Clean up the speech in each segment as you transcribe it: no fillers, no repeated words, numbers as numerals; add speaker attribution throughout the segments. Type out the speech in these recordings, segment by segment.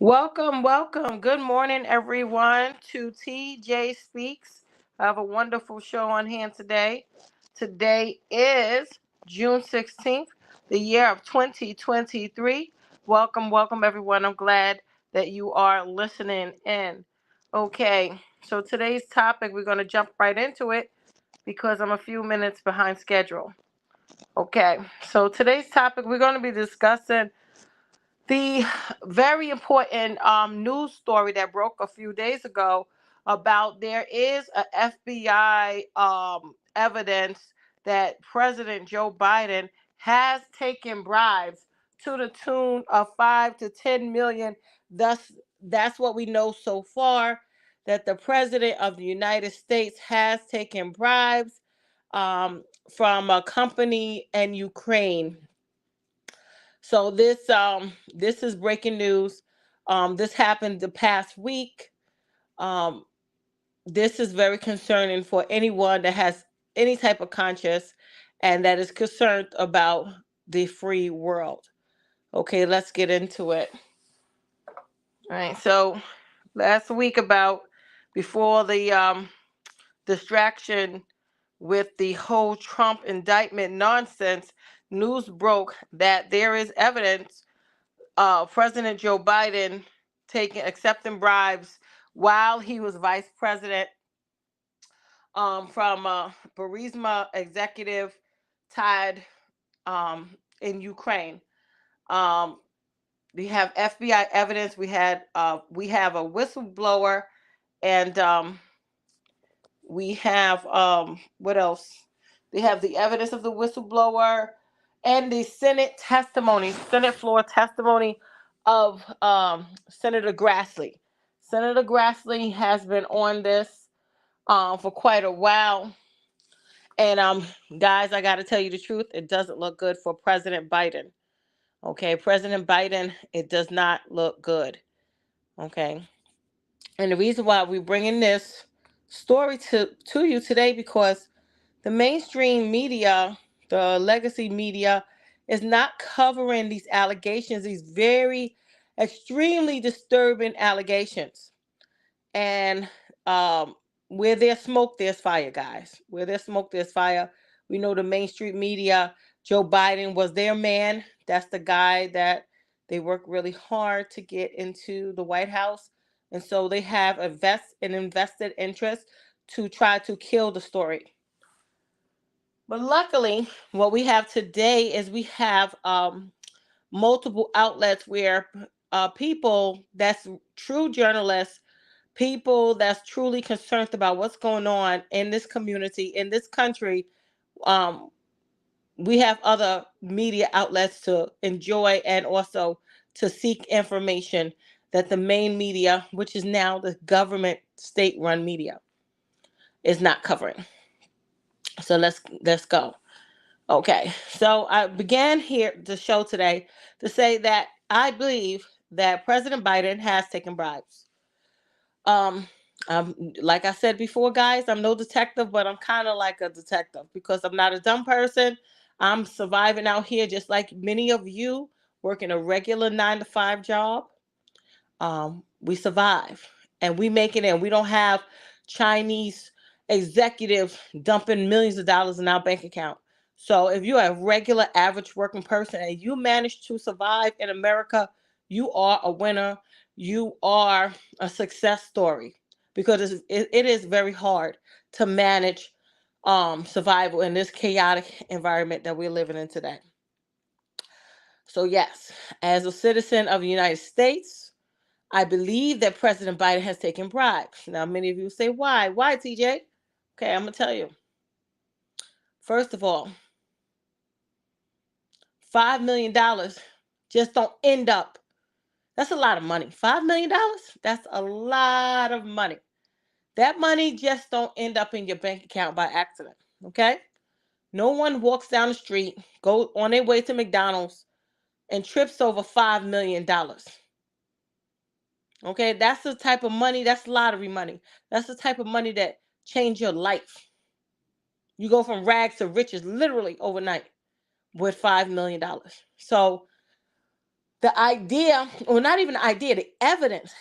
Speaker 1: Welcome, welcome. Good morning, everyone, to TJ Speaks. I have a wonderful show on hand today. Today is June 16th, the year of 2023. Welcome, welcome, everyone. I'm glad that you are listening in. Okay, so today's topic, we're going to jump right into it because I'm a few minutes behind schedule. Okay, so today's topic, we're going to be discussing the very important news story that broke a few days ago about there is a FBI evidence that President Joe Biden has taken bribes to the tune of 5 to 10 million. Thus, that's what we know so far, that the President of the United States has taken bribes from a company in Ukraine. So this is breaking news. This happened the past week. Um, this is very concerning for anyone that has any type of conscience and that is concerned about the free world. Okay, let's get into it. All right. So last week, about before the distraction with the whole Trump indictment nonsense, news broke that there is evidence President Joe Biden accepting bribes while he was vice president from Burisma executive tied in Ukraine. Um, we have FBI evidence. We have a whistleblower, and we have what else? We have the evidence of the whistleblower and the Senate floor testimony of Senator Grassley. Senator Grassley has been on this for quite a while. And guys, I got to tell you the truth. It doesn't look good for President Biden. Okay, President Biden, it does not look good. Okay. And the reason why we're bringing this story to you today, because the mainstream media, the legacy media, is not covering these allegations, these very extremely disturbing allegations. And where there's smoke, there's fire, guys. Where there's smoke, there's fire. We know the mainstream media, Joe Biden was their man. That's the guy that they worked really hard to get into the White House. And so they have an invested interest to try to kill the story. But luckily, what we have today is we have multiple outlets where people that's true journalists, people that's truly concerned about what's going on in this community, in this country, um, we have other media outlets to enjoy and also to seek information that the main media, which is now the government state-run media, is not covering. So let's go. Okay, so I began here the show today to say that I believe that President Biden has taken bribes. Um, like I said before, guys, I'm no detective, but I'm kind of like a detective because I'm not a dumb person. I'm surviving out here just like many of you working a regular 9 to 5 job. We survive and we make it in. We don't have Chinese executives dumping millions of dollars in our bank account. So if you're a regular average working person and you manage to survive in America, you are a winner. You are a success story because it is very hard to manage survival in this chaotic environment that we're living in today. So yes, as a citizen of the United States, I believe that President Biden has taken bribes. Now, many of you say, why? Why, TJ? Okay, I'm going to tell you. First of all, $5 million just don't end up. That's a lot of money. $5 million? That's a lot of money. That money just don't end up in your bank account by accident. Okay? No one walks down the street, go on their way to McDonald's, and trips over $5 million. Okay, that's the type of money, that's lottery money. That's the type of money that change your life. You go from rags to riches literally overnight with $5 million. So The idea, or not even the idea, the evidence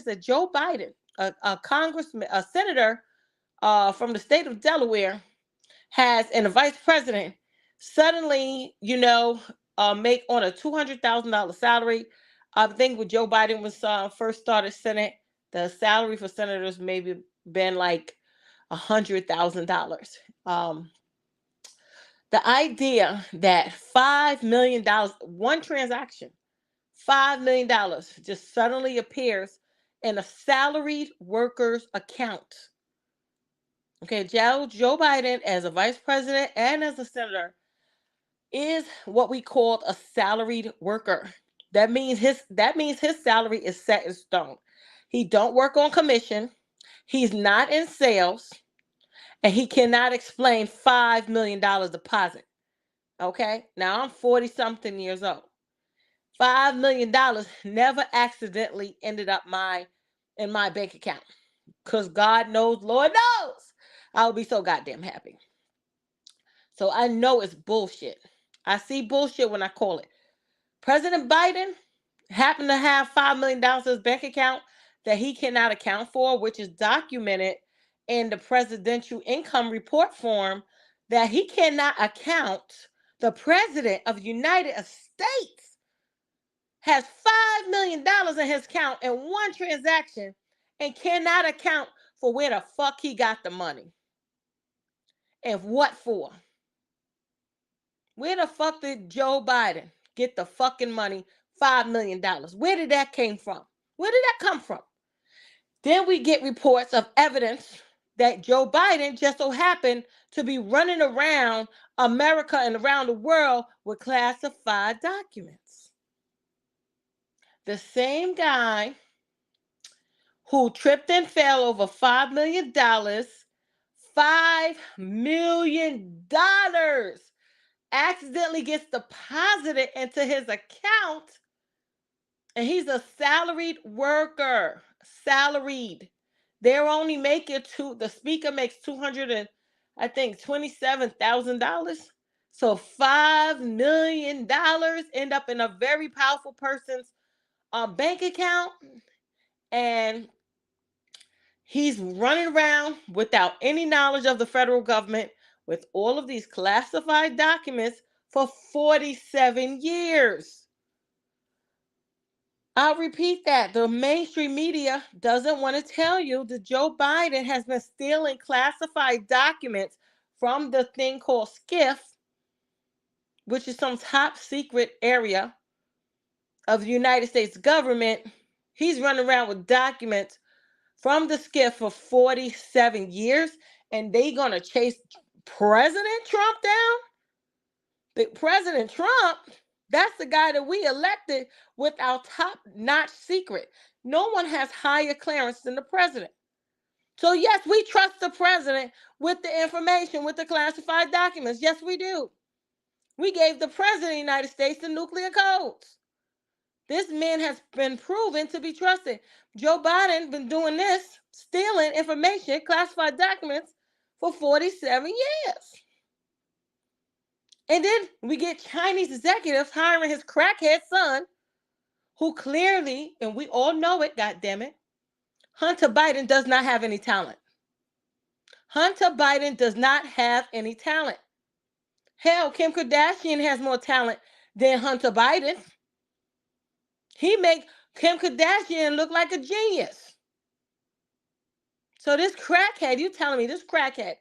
Speaker 1: that Joe Biden, a congressman, a senator from the state of Delaware, has, and a vice president, suddenly, make on a $200,000 salary. I think when Joe Biden was first started Senate, the salary for senators maybe been like $100,000. Um, the idea that $5 million, one transaction, $5 million just suddenly appears in a salaried worker's account. Okay, Joe Biden, as a vice president and as a senator, is what we call a salaried worker. That means his salary is set in stone. He don't work on commission. He's not in sales, and he cannot explain $5 million deposit. Okay, now I'm 40 something years old. $5 million never accidentally ended up in my bank account, because God knows, Lord knows, I would be so goddamn happy. So I know it's bullshit. I see bullshit when I call it. President Biden happened to have $5 million in his bank account that he cannot account for, which is documented in the presidential income report form, that he cannot account. The president of the United States has $5 million in his account in one transaction and cannot account for where the fuck he got the money and what for. Where the fuck did Joe Biden get the fucking money? $5 million. Where did that came from? Where did that come from? Then we get reports of evidence that Joe Biden just so happened to be running around America and around the world with classified documents. The same guy who tripped and fell over $5 million, $5 million accidentally gets deposited into his account, and he's a salaried worker. Salaried. They're only making the speaker makes 200 and I think $27,000. So $5 million end up in a very powerful person's bank account, and he's running around without any knowledge of the federal government with all of these classified documents for 47 years. I'll repeat that. The mainstream media doesn't want to tell you that Joe Biden has been stealing classified documents from the thing called SCIF, which is some top secret area of the United States government. He's running around with documents from the SCIF for 47 years, and they gonna chase President Trump down? President Trump, that's the guy that we elected with our top-notch secret. No one has higher clearance than the president. So yes, we trust the president with the information, with the classified documents. Yes, we do. We gave the president of the United States the nuclear codes. This man has been proven to be trusted. Joe Biden been doing this, stealing information, classified documents, for 47 years. And then we get Chinese executives hiring his crackhead son, who clearly, and we all know it, goddammit, Hunter Biden does not have any talent. Hunter Biden does not have any talent. Hell, Kim Kardashian has more talent than Hunter Biden. He make Kim Kardashian look like a genius. So this crackhead, you telling me this crackhead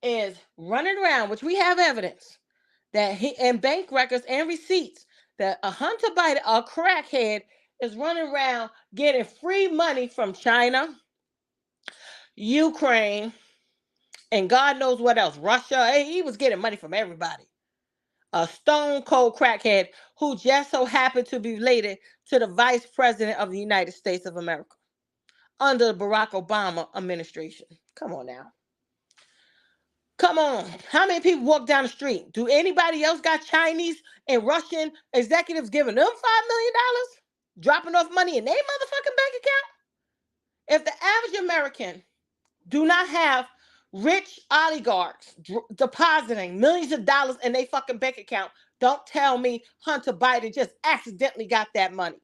Speaker 1: is running around, which we have evidence that he, and bank records and receipts, that a Hunter Biden, a crackhead, is running around getting free money from China, Ukraine, and God knows what else, Russia. Hey, he was getting money from everybody. A stone cold crackhead who just so happened to be related to the vice president of the United States of America under the Barack Obama administration. Come on now. Come on. How many people walk down the street? Do anybody else got Chinese and Russian executives giving them $5 million? Dropping off money in their motherfucking bank account? If the average American do not have rich oligarchs depositing millions of dollars in their fucking bank account, Don't tell me Hunter Biden just accidentally got that money.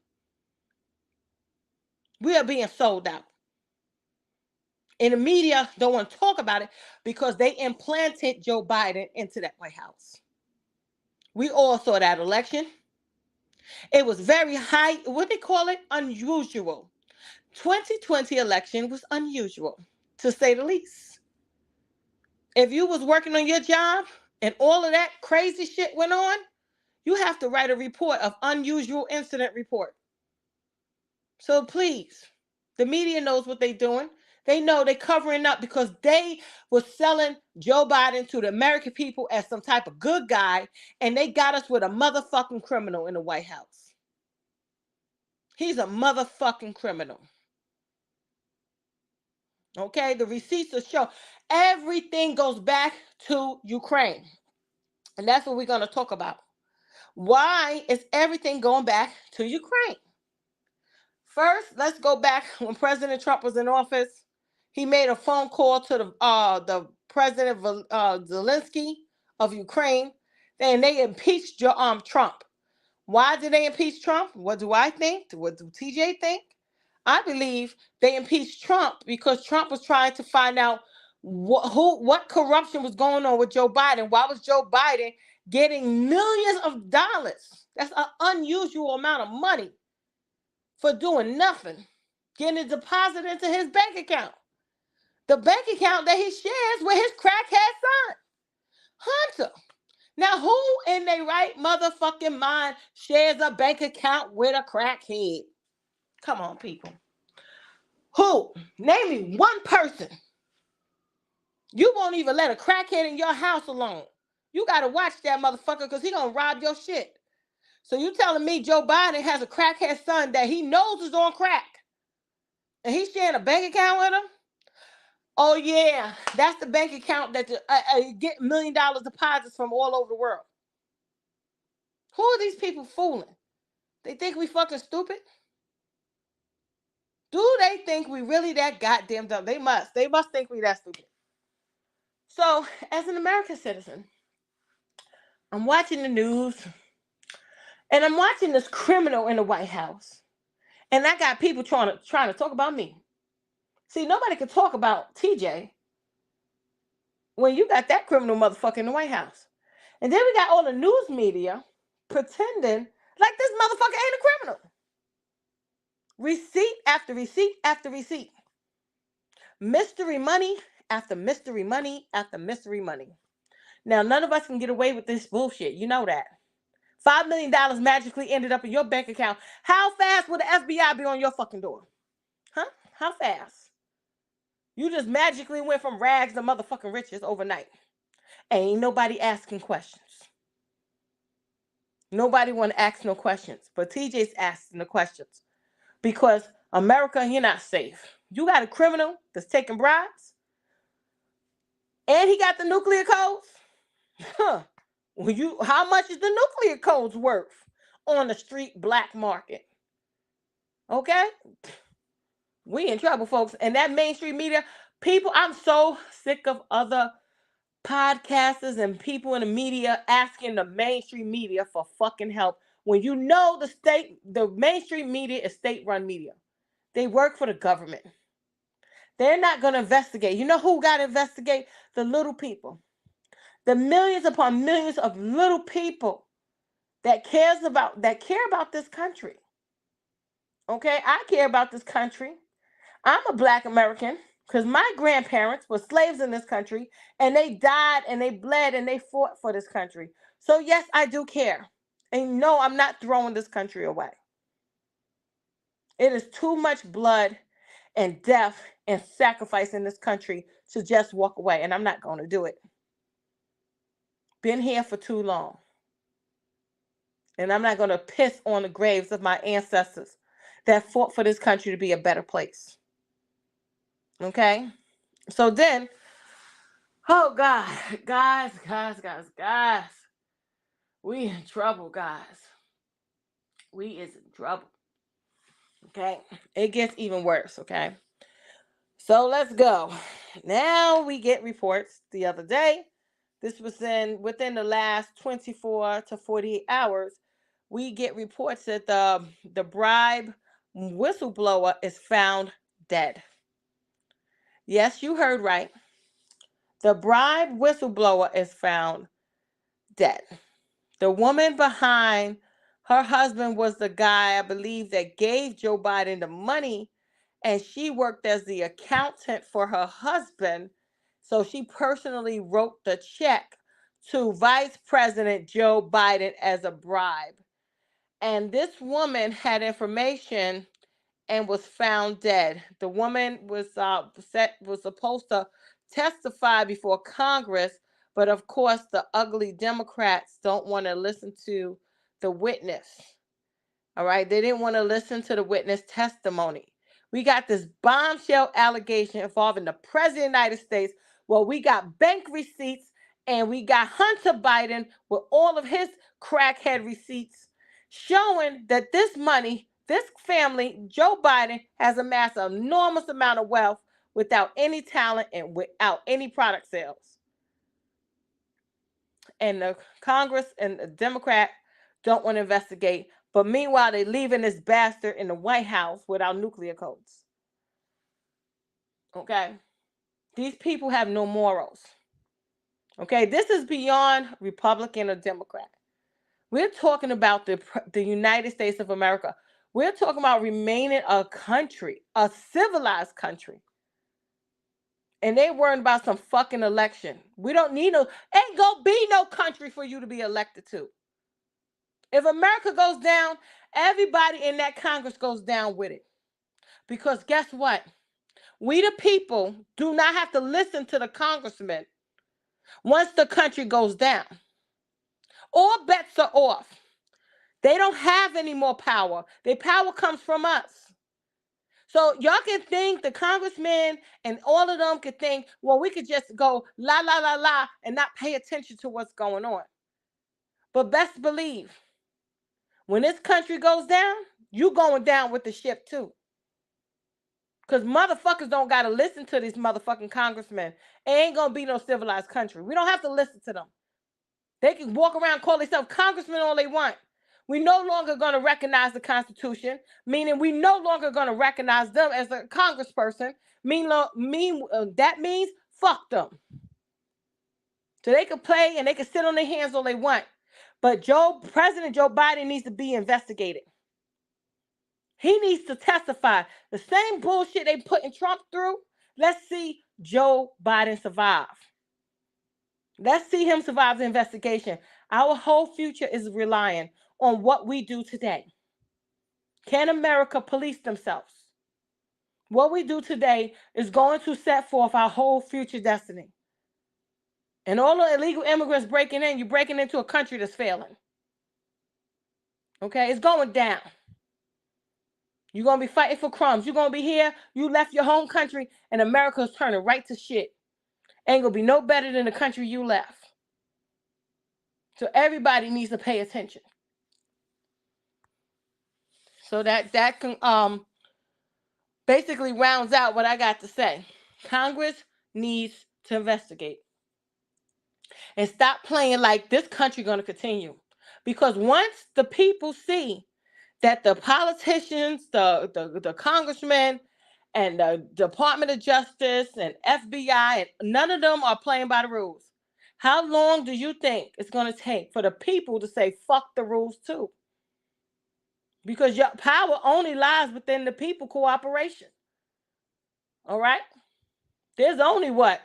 Speaker 1: We are being sold out. And the media don't want to talk about it because they implanted Joe Biden into that White House. We all saw that election. It was very high, what they call it? Unusual. 2020 election was unusual, to say the least. If you was working on your job and all of that crazy shit went on, you have to write a report of unusual incident report. So please, the media knows what they're doing. They know they're covering up because they were selling Joe Biden to the American people as some type of good guy, and they got us with a motherfucking criminal in the White House. He's a motherfucking criminal. Okay, the receipts will show. Everything goes back to Ukraine. And that's what we're going to talk about. Why is everything going back to Ukraine? First, let's go back when President Trump was in office. He made a phone call to the President Zelensky of Ukraine, and they impeached Trump. Why did they impeach Trump? What do I think? What do TJ think? I believe they impeached Trump because Trump was trying to find out what corruption was going on with Joe Biden. Why was Joe Biden getting millions of dollars? That's an unusual amount of money for doing nothing, getting it deposited into his bank account. The bank account that he shares with his crackhead son, Hunter. Now, who in their right motherfucking mind shares a bank account with a crackhead? Come on, people. Who? Name me one person. You won't even let a crackhead in your house alone. You got to watch that motherfucker because he going to rob your shit. So you telling me Joe Biden has a crackhead son that he knows is on crack, and he's sharing a bank account with him? Oh, yeah. That's the bank account that get $1 million deposits from all over the world. Who are these people fooling? They think we fucking stupid? Do they think we really that goddamn dumb? They must. They must think we that stupid. So, as an American citizen, I'm watching the news, and I'm watching this criminal in the White House, and I got people trying to talk about me. See, nobody can talk about TJ when you got that criminal motherfucker in the White House. And then we got all the news media pretending like this motherfucker ain't a criminal. Receipt after receipt after receipt. Mystery money after mystery money after mystery money. Now, none of us can get away with this bullshit. You know that. $5 million magically ended up in your bank account. How fast would the FBI be on your fucking door? Huh? How fast? You just magically went from rags to motherfucking riches overnight. Ain't nobody asking questions. Nobody want to ask no questions. But TJ's asking the questions. Because America, you're not safe. You got a criminal that's taking bribes. And he got the nuclear codes. Huh. How much is the nuclear codes worth on the street black market? Okay? We in trouble, folks. And that mainstream media, people, I'm so sick of other podcasters and people in the media asking the mainstream media for fucking help when you know the mainstream media is state-run media. They work for the government. They're not going to investigate. You know who got to investigate? The little people. The millions upon millions of little people that care about this country. Okay? I care about this country. I'm a Black American because my grandparents were slaves in this country, and they died and they bled and they fought for this country. So yes, I do care. And no, I'm not throwing this country away. It is too much blood and death and sacrifice in this country to just walk away, and I'm not going to do it. Been here for too long. And I'm not going to piss on the graves of my ancestors that fought for this country to be a better place. Okay? So then, oh God, guys, we in trouble, guys. We is in trouble. Okay? It gets even worse, okay? So let's go. Now we get reports the other day This was within the last 24 to 48 hours. We get reports that the bribe whistleblower is found dead. Yes, you heard right. The bribe whistleblower is found dead. The woman behind her husband was the guy, I believe, that gave Joe Biden the money, and she worked as the accountant for her husband. So she personally wrote the check to Vice President Joe Biden as a bribe. And this woman had information and was found dead. The woman was supposed to testify before Congress, but of course the ugly Democrats don't want to listen to the witness. All right, they didn't want to listen to the witness testimony. We got this bombshell allegation involving the President of the United States. Well, we got bank receipts and we got Hunter Biden with all of his crackhead receipts showing that this money, this family, Joe Biden, has amassed an enormous amount of wealth without any talent and without any product sales. And the Congress and the Democrat don't want to investigate. But meanwhile, they're leaving this bastard in the White House without nuclear codes. Okay? These people have no morals. Okay? This is beyond Republican or Democrat. We're talking about the United States of America. We're talking about remaining a country, a civilized country. And they worrying about some fucking election. We don't need ain't gonna be no country for you to be elected to. If America goes down, everybody in that Congress goes down with it. Because guess what? We the people do not have to listen to the congressmen once the country goes down. All bets are off. They don't have any more power. Their power comes from us. So y'all can think, the congressmen and all of them could think, well, we could just go la, la, la, la, and not pay attention to what's going on. But best believe, when this country goes down, you going down with the ship too. Because motherfuckers don't got to listen to these motherfucking congressmen. It ain't going to be no civilized country. We don't have to listen to them. They can walk around, call themselves congressmen all they want. We no longer going to recognize the Constitution, meaning we no longer going to recognize them as a congressperson. That means fuck them. So they can play and they can sit on their hands all they want. But President Joe Biden needs to be investigated. He needs to testify. The same bullshit they putting Trump through, let's see Joe Biden survive. Let's see him survive the investigation. Our whole future is relying on what we do today. Can America police themselves? What we do today is going to set forth our whole future destiny. And all the illegal immigrants breaking in, you're breaking into a country that's failing. Okay, it's going down. You're going to be fighting for crumbs. You're going to be here. You left your home country and America's turning right to shit. Ain't going to be no better than the country you left. So everybody needs to pay attention. So that can basically rounds out what I got to say. Congress needs to investigate. And stop playing like this country going to continue. Because once the people see that the politicians, the congressmen, and the Department of Justice and FBI, and none of them are playing by the rules. How long do you think it's going to take for the people to say, fuck the rules too? Because your power only lies within the people cooperation. All right? There's only what?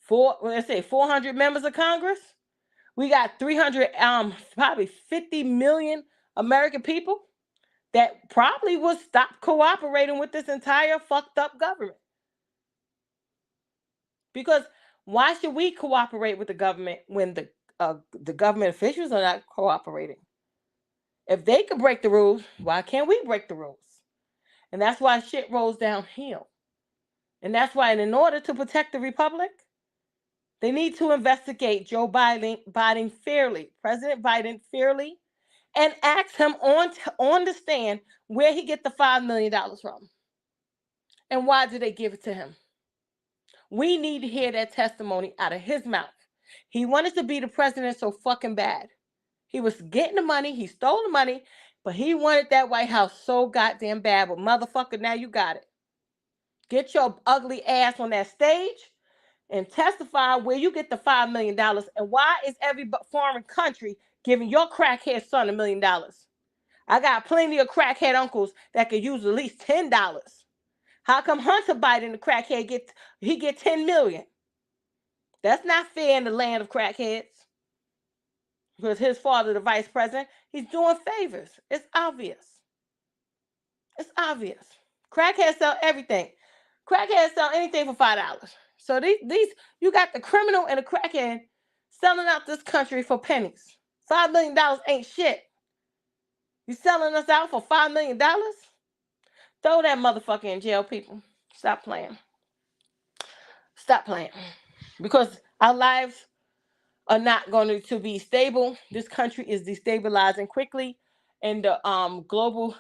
Speaker 1: 400 members of Congress? We got 300, probably 50 million American people that probably will stop cooperating with this entire fucked up government. Because why should we cooperate with the government when the government officials are not cooperating? If they could break the rules, why can't we break the rules? And that's why shit rolls downhill. And that's why, in order to protect the republic, they need to investigate Joe Biden fairly, President Biden fairly, and ask him on the stand where he get the $5 million from. And why did they give it to him? We need to hear that testimony out of his mouth. He wanted to be the president so fucking bad. He was getting the money. He stole the money, but he wanted that White House so goddamn bad. But motherfucker, now you got it. Get your ugly ass on that stage and testify where you get the $5 million. And why is every foreign country giving your crackhead son $1 million? I got plenty of crackhead uncles that could use at least $10. How come Hunter Biden, the crackhead, get 10 million? That's not fair in the land of crackheads. Because his father, the vice president, he's doing favors. It's obvious. It's obvious. Crackheads sell everything. Crackheads sell anything for $5. So these you got the criminal and the crackhead selling out this country for pennies. $5 million ain't shit. You selling us out for $5 million? Throw that motherfucker in jail, people. Stop playing. Stop playing. Because our lives are not going to be stable. This country is destabilizing quickly. In the global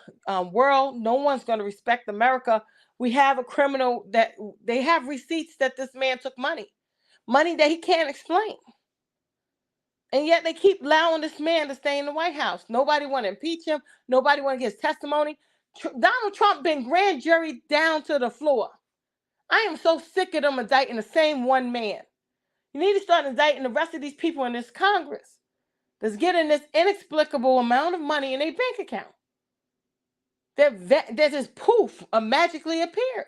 Speaker 1: world, no one's going to respect America. We have a criminal that they have receipts that this man took money that he can't explain. And yet they keep allowing this man to stay in the White House. Nobody want to impeach him. Nobody want to get his testimony. Donald Trump been grand jury down to the floor. I am so sick of them indicting the same one man. You need to start indicting the rest of these people in this Congress that's getting this inexplicable amount of money in their bank account. That just poof, magically appeared.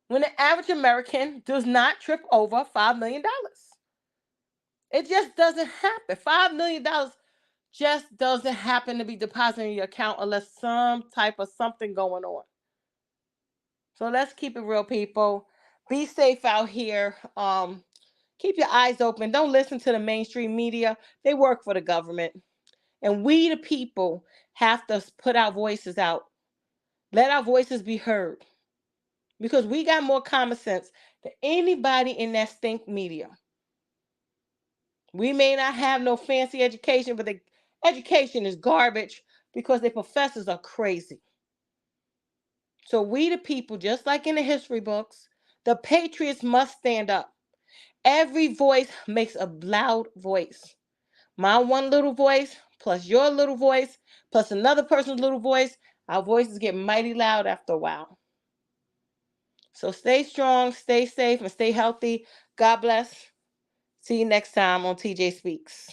Speaker 1: When the average American does not trip over $5 million. It just doesn't happen. $5 million just doesn't happen to be deposited in your account unless some type of something going on. So let's keep it real, people. Be safe out here. Keep your eyes open. Don't listen to the mainstream media. They work for the government. And we, the people, have to put our voices out. Let our voices be heard. Because we got more common sense than anybody in that stink media. We may not have no fancy education, but the education is garbage because the professors are crazy. So we, the people, just like in the history books, the patriots must stand up. Every voice makes a loud voice. My one little voice, plus your little voice, plus another person's little voice, our voices get mighty loud after a while. So stay strong, stay safe, and stay healthy. God bless. See you next time on TJ Speaks.